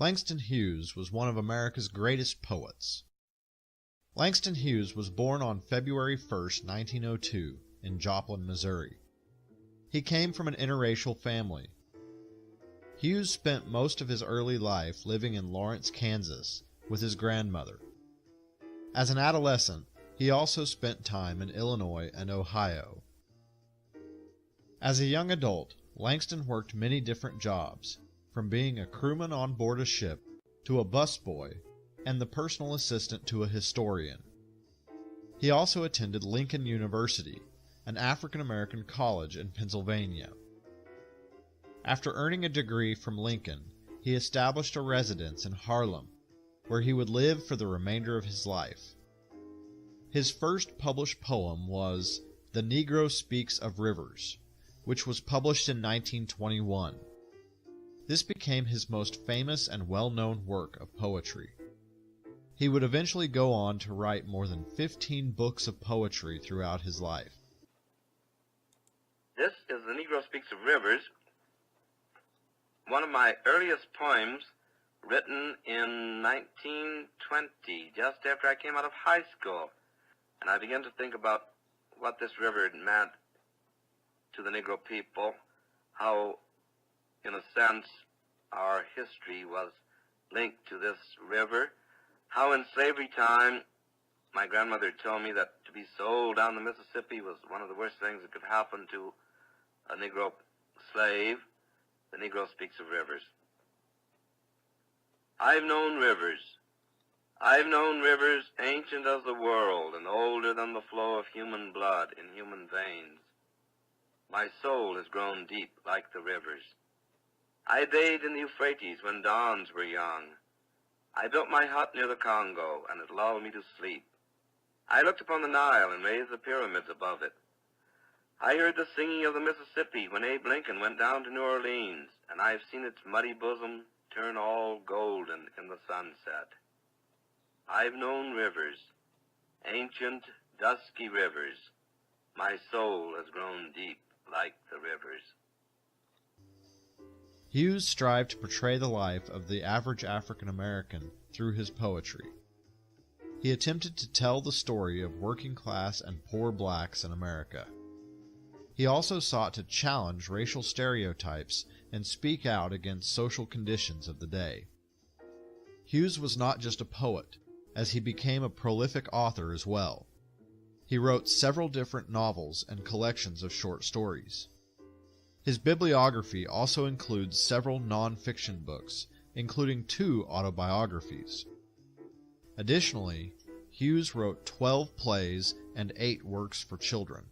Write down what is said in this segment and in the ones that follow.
Langston Hughes was one of America's greatest poets. Langston Hughes was born on February 1, 1902, in Joplin, Missouri. He came from an interracial family. Hughes spent most of his early life living in Lawrence, Kansas, with his grandmother. As an adolescent, he also spent time in Illinois and Ohio. As a young adult, Langston worked many different jobs, from being a crewman on board a ship to a busboy and the personal assistant to a historian. He also attended Lincoln University, an African-American college in Pennsylvania. After earning a degree from Lincoln, he established a residence in Harlem, where he would live for the remainder of his life. His first published poem was The Negro Speaks of Rivers, which was published in 1921. This became his most famous and well-known work of poetry. He would eventually go on to write more than 15 books of poetry throughout his life. This is The Negro Speaks of Rivers, one of my earliest poems, written in 1920, just after I came out of high school. And I began to think about what this river meant to the Negro people, how, in a sense, our history was linked to this river, how in slavery time my grandmother told me that to be sold down the Mississippi was one of the worst things that could happen to a Negro slave. The Negro speaks of rivers. I've known rivers. I've known rivers ancient as the world and older than the flow of human blood in human veins. My soul has grown deep like the rivers. I bathed in the Euphrates when dawns were young. I built my hut near the Congo, and it lulled me to sleep. I looked upon the Nile and raised the pyramids above it. I heard the singing of the Mississippi when Abe Lincoln went down to New Orleans, and I've seen its muddy bosom turn all golden in the sunset. I've known rivers, ancient, dusky rivers. My soul has grown deep like the rivers. Hughes strived to portray the life of the average African American through his poetry. He attempted to tell the story of working class and poor blacks in America. He also sought to challenge racial stereotypes and speak out against social conditions of the day. Hughes was not just a poet, as he became a prolific author as well. He wrote several different novels and collections of short stories. His bibliography also includes several non-fiction books, including 2 autobiographies. Additionally, Hughes wrote 12 plays and 8 works for children.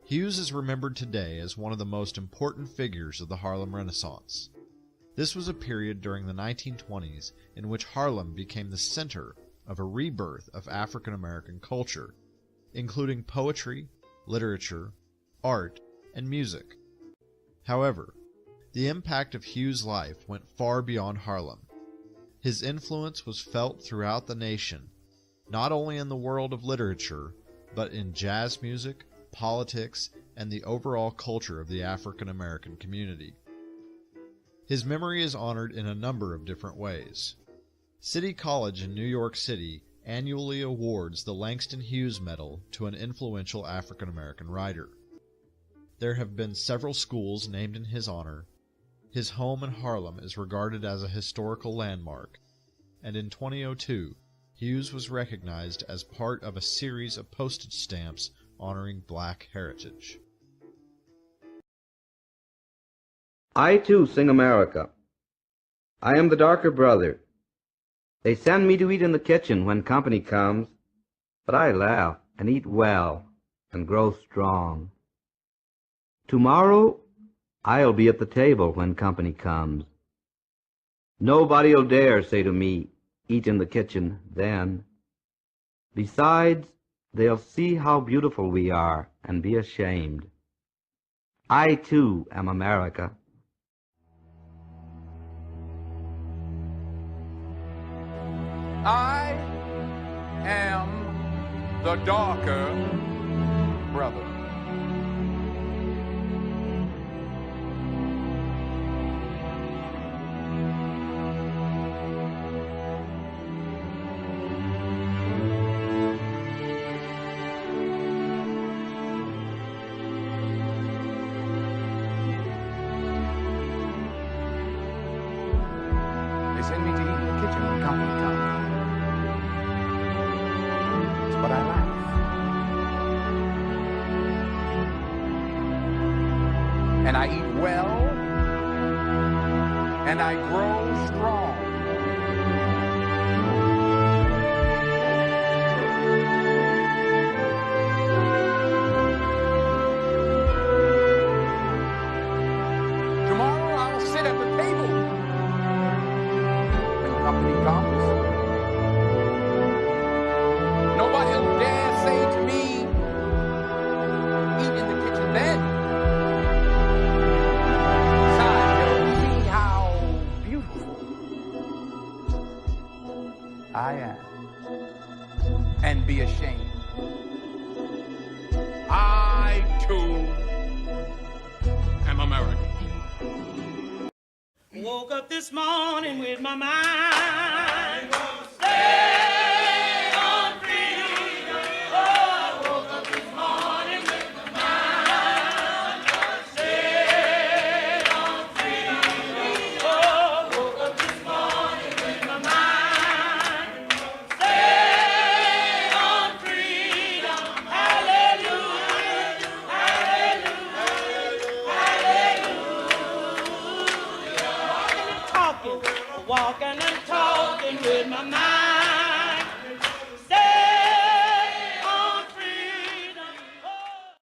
Hughes is remembered today as one of the most important figures of the Harlem Renaissance. This was a period during the 1920s in which Harlem became the center of a rebirth of African American culture, including poetry, literature, art, and music. However, the impact of Hughes' life went far beyond Harlem. His influence was felt throughout the nation, not only in the world of literature, but in jazz music, politics, and the overall culture of the African American community. His memory is honored in a number of different ways. City College in New York City annually awards the Langston Hughes Medal to an influential African American writer. There have been several schools named in his honor. His home in Harlem is regarded as a historical landmark, and in 2002, Hughes was recognized as part of a series of postage stamps honoring black heritage. I too sing America. I am the darker brother. They send me to eat in the kitchen when company comes, but I laugh and eat well and grow strong. Tomorrow I'll be at the table when company comes. Nobody'll dare say to me, eat in the kitchen then. Besides, they'll see how beautiful we are and be ashamed. I too am America. I am the darker brother. send me to eat in the kitchen when company comes. But I laugh. And I eat well, and I grow strong. Tomorrow I'll sit at the table when company comes. Nobody will dare say to me, eat in the kitchen then. Besides, they'll see how beautiful I am and be ashamed. I, too, am American. Woke up this morning with my mind stay on freedom. Oh, woke up this morning with my mind stay on freedom. Oh, woke up this morning with my mind stay on freedom. Hallelujah, hallelujah, hallelujah. Walking and talking with my mind.